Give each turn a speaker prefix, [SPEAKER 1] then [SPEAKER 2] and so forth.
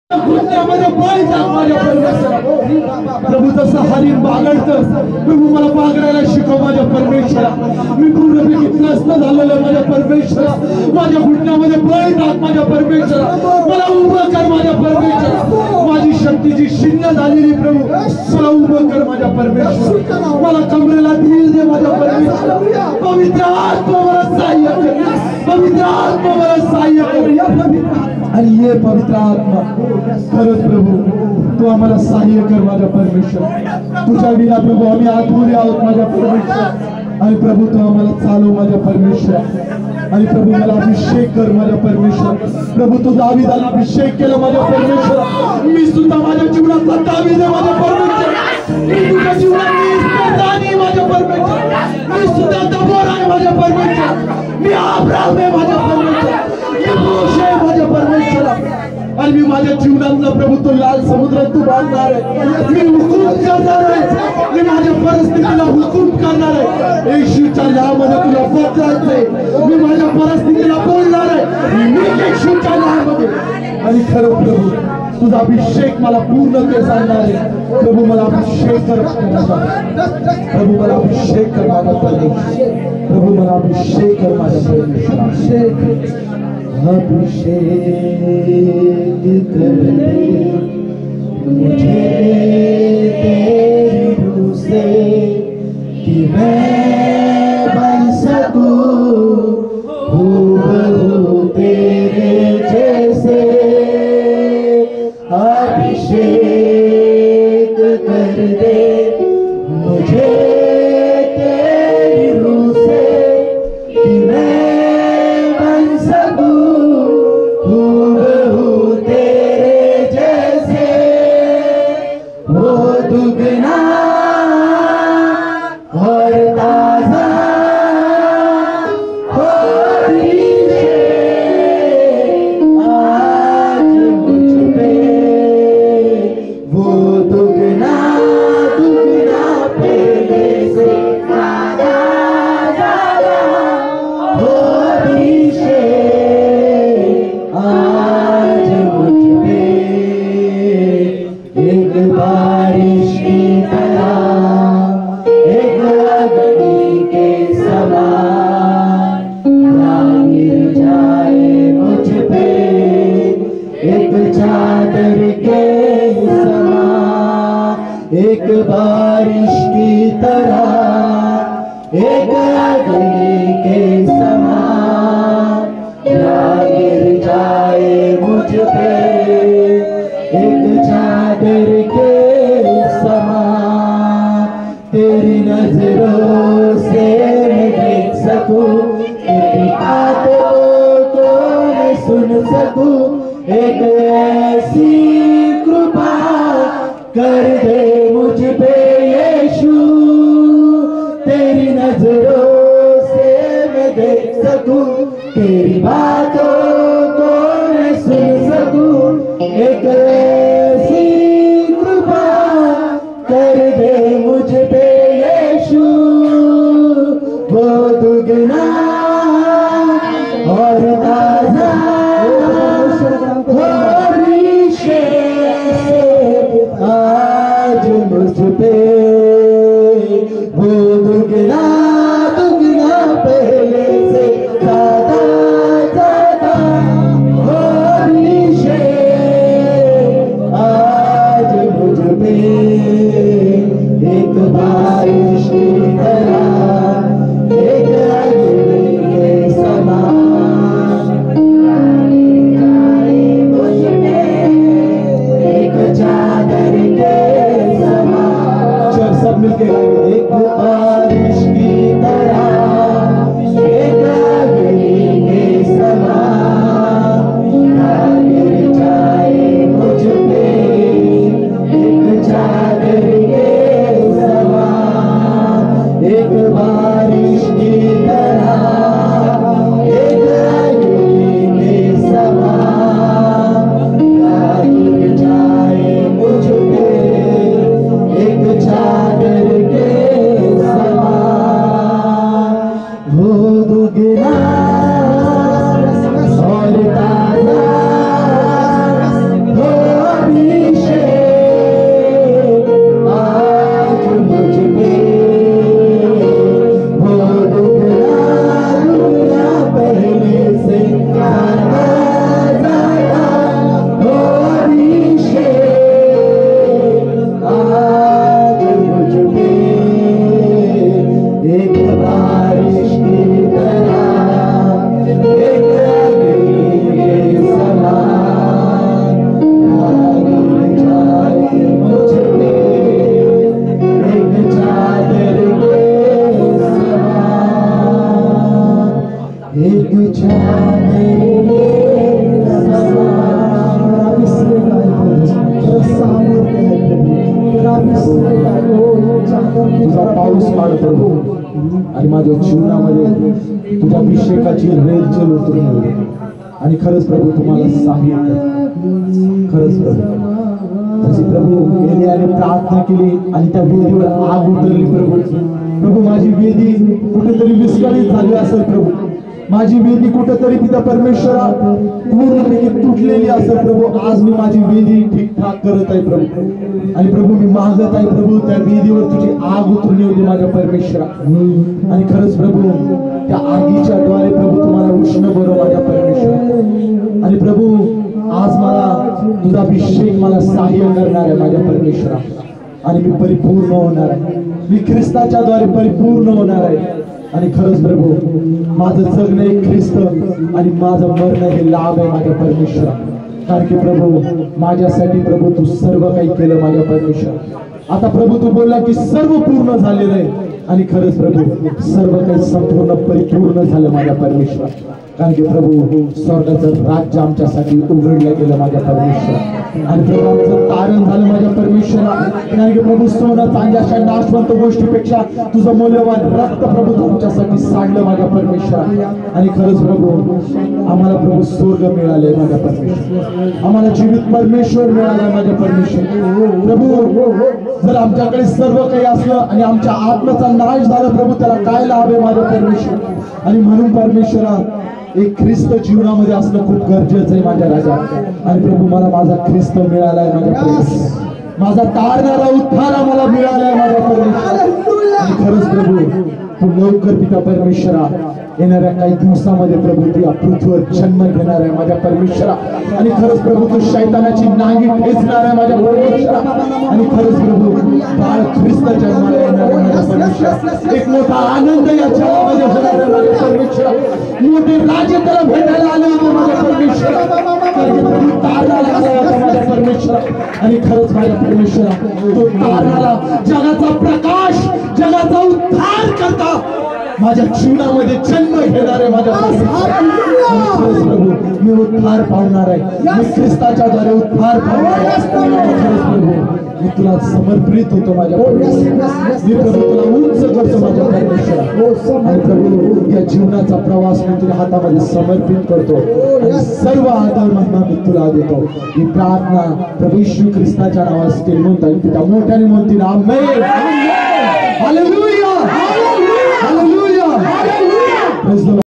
[SPEAKER 1] घुटण्यामध्ये पाय टाक माझ्या परमेश्वरा. प्रभू जसं हरिण बागडतं, प्रभू मला बागडायला शिकव माझ्या परमेश्वरा. मी पूर्णपैकी त्रस्त झालेलं माझ्या परमेश्वरा. माझ्या घुटण्यामध्ये पाय टाक माझ्या परमेश्वरा. मला उभं कर माझ्या परमेश्वरा. माझी शक्तीची शिन्न झालेली प्रभू मला उभं कर माझ्या परमेश्वरा. मला कमरेला धीर दे माझ्या परमेश्वरा. पवित्र आत्मा मला सहाय्य कर. पवित्र आत्मा मला सहाय्य कर. आणि ये पवित्र आत्मा खरंच प्रभू तू आम्हाला सहाय्य कर माझ्या परमेश्वर. तुझ्या विना प्रभू आम्ही आतुरे आहोत माझ्या परमेश्वर. आणि प्रभू तू आम्हाला चालव माझ्या परमेश्वर. आणि प्रभू मला अभिषेक कर माझ्या परमेश्वर. प्रभू तू दाविदाला अभिषेक केला माझ्या परमेश्वर. मी सुद्धा माझ्या जीवनातला दावीद आहे माझ्या परमेश्वर. मी तुझ्या जीवनात माझ्या परमेश्वर. मी सुद्धा दबोर आहे माझ्या परमेश्वर. मी अब्राहम आहे माझ्या परमेश्वर. मी मोशे आहे माझ्या परमेश्वर. आणि मी माझ्या जीवनातला प्रभू तो लाल समुद्र तू बांधणार आहे. मी हुकूम करणार आहे. मी माझ्या परिस्थितीला हुकूम करणार आहे. येशूच्या नावामध्ये तुला बदलायचंय. मी माझ्या परिस्थितीला बोलणार आहे. मी येशूच्या नावामध्ये. आणि खरं प्रभू तुझा अभिषेक मला पूर्ण ते सांगणार आहे. प्रभू मला अभिषेक कर. प्रभू मला अभिषेक कर माझ्या परमेश्वर. प्रभू मला अभिषेक कर माझ्या परमेश्वर. अभिषेक कर मुझे तेरी रूह से कि मैं बन सकूं हूबहू तेरे जैसे. अभिषेक कर दे मुझे तेरी रूह से कि मैं बन सकूं हूबहू तेरे जैसे. वो दुगना और ताजा हो दीजिए आज मुझ पे. वो दुगना दुगना पहले से ज्यादा ज्यादा हो दीजिए आज मुझ पे. एक बारिश की तरह एक अग्नि के समान ना गिर जाए मुझ पे. एक चादर के समान एक बारिश की तरह एक अग्नि के समान ना गिर जाए मुझ पे. एक चादर के समान तेरी नजरों से मैं देख सकूं. तेरी बातों को मैं सुन सकूं. एक ऐसी कृपा कर दे मुझ पे यीशु. तेरी नजरों से मैं देख सकूं. तेरी बातों को मैं सुन सकूं. एक ऐसी कृपा कर दे मुझ पे यीशु. वो दुगना और ताजा हो अभिषेक आज की माझ्या जीवनामध्ये तुझ्या अभिषेकाची रेलचेल उतरून येऊ दे. आणि खरंच प्रभू तुम्हाला सहाय्य कर. खरंच प्रभू जशी प्रभू एलियाने प्रार्थना केली आणि त्या वेदीवर आग उतरली प्रभू. प्रभू माझी वेदी कुठेतरी विस्कळीत झाली असेल प्रभू. माझी वेदी कुठेतरी पिता परमेश्वरा पूर्णपणे तुटलेली असेल प्रभू. आज मी माझी वेदी ठीकठाक करत आहे प्रभू. आणि प्रभू मी मागत आहे प्रभू त्या वेदीवर तुझी आग उतरून येऊ दे माझ्या परमेश्वरा. आणि खरंच प्रभू त्या आगीच्या द्वारे प्रभू तुम्हाला उष्ण बरो माझ्या परमेश्वरा. आणि प्रभू आज मला तुझा अभिषेक मला सहाय्य करणार आहे माझ्या परमेश्वरा. आणि मी परिपूर्ण होणार आहे. मी ख्रिस्ताच्या द्वारे परिपूर्ण होणार आहे. आणि खरंच प्रभू माझं जगणं हे ख्रिस्त आणि माझं मरण हे लाभ आहे माझ्या परमेश्वरा. कारण की प्रभू माझ्यासाठी प्रभू तू सर्व काही केलं माझ्या परमेश्वरा. आता प्रभू तू बोलला की सर्व पूर्ण झालेलं आहे. आणि खरंच प्रभू सर्व काही संपूर्ण परिपूर्ण झालं माझ्या परमेश्वरा. कारण की प्रभू स्वर्गाचं राज्य आमच्यासाठी उघडलं गेलं माझ्या परमेश्वरा. आणि प्रभू आमचं तारण झालं माझ्या परमेश्वरा. कारण की प्रभू सोनं चांदी नाशवंत गोष्टीपेक्षा तुझं मौल्यवान रक्त प्रभू तू आमच्यासाठी सांडलं माझ्या परमेश्वरा. आणि खरंच प्रभू आम्हाला प्रभू स्वर्ग मिळाले माझ्या परमेश्वरा. आम्हाला जीवित परमेश्वर मिळाला माझ्या परमेश्वर. प्रभू जर आमच्याकडे सर्व काही असलं आणि आमच्या आत्म्याचा नाश झाला प्रभू त्याला काय लाभ आहे माझ्या परमेश्वर. आणि म्हणून परमेश्वरा एक ख्रिस्त जीवनामध्ये असणं खूप गरजेचं आहे माझ्या राजा. आणि प्रभू मला माझा ख्रिस्त मिळालाय माझ्या परमेश्वर. माझा तारणारा उद्धार आम्हाला मिळालाय माझ्या परमेश्वर. आणि खरंच प्रभू तू लवकर पिता परमेश्वरा येणाऱ्या काही दिवसामध्ये प्रभू ती पृथ्वीवर जन्म घेणार आहे माझ्या परमेश्वरा. आणि खरंच प्रभू तू शैतानाची नांगी ठेचणार आहे माझ्या परमेश्वरा. आणि खरंच प्रभू बाळ ख्रिस्त जन्माला येणार आहे माझ्या परमेश्वरा. एक मोठा आनंद या जगामध्ये होणार आहे माझ्या परमेश्वरा. मोठे राजे त्याला भेटायला आले होते माझ्या परमेश्वरा. प्रभू तारणाला आला होता माझ्या परमेश्वरा. आणि खरंच माझ्या परमेश्वरा तो तारणाला जगाचा प्रकाश जगाचा उद्धार करता माझ्या जीवनामध्ये जन्म घेणार आहे माझ्या प्रभू. मी उद्धार पावणार आहे. मी ख्रिस्ताच्या द्वारे उद्धार पावणार आहे. मी तुला समर्पित होतो माझ्या मी प्रभू तुला उंच करतो माझ्या परमेश्वरा. आणि प्रभू या जीवनाचा प्रवास मी तुझ्या हातामध्ये समर्पित करतो. आणि सर्व आदर महिमा मी तुला देतो. ही प्रार्थना प्रभू येशू ख्रिस्ताच्या नावास केली म्हणता येईल पिता मोठ्याने म्हणतील आमेन. Hallelujah. Hallelujah! Praise the Lord.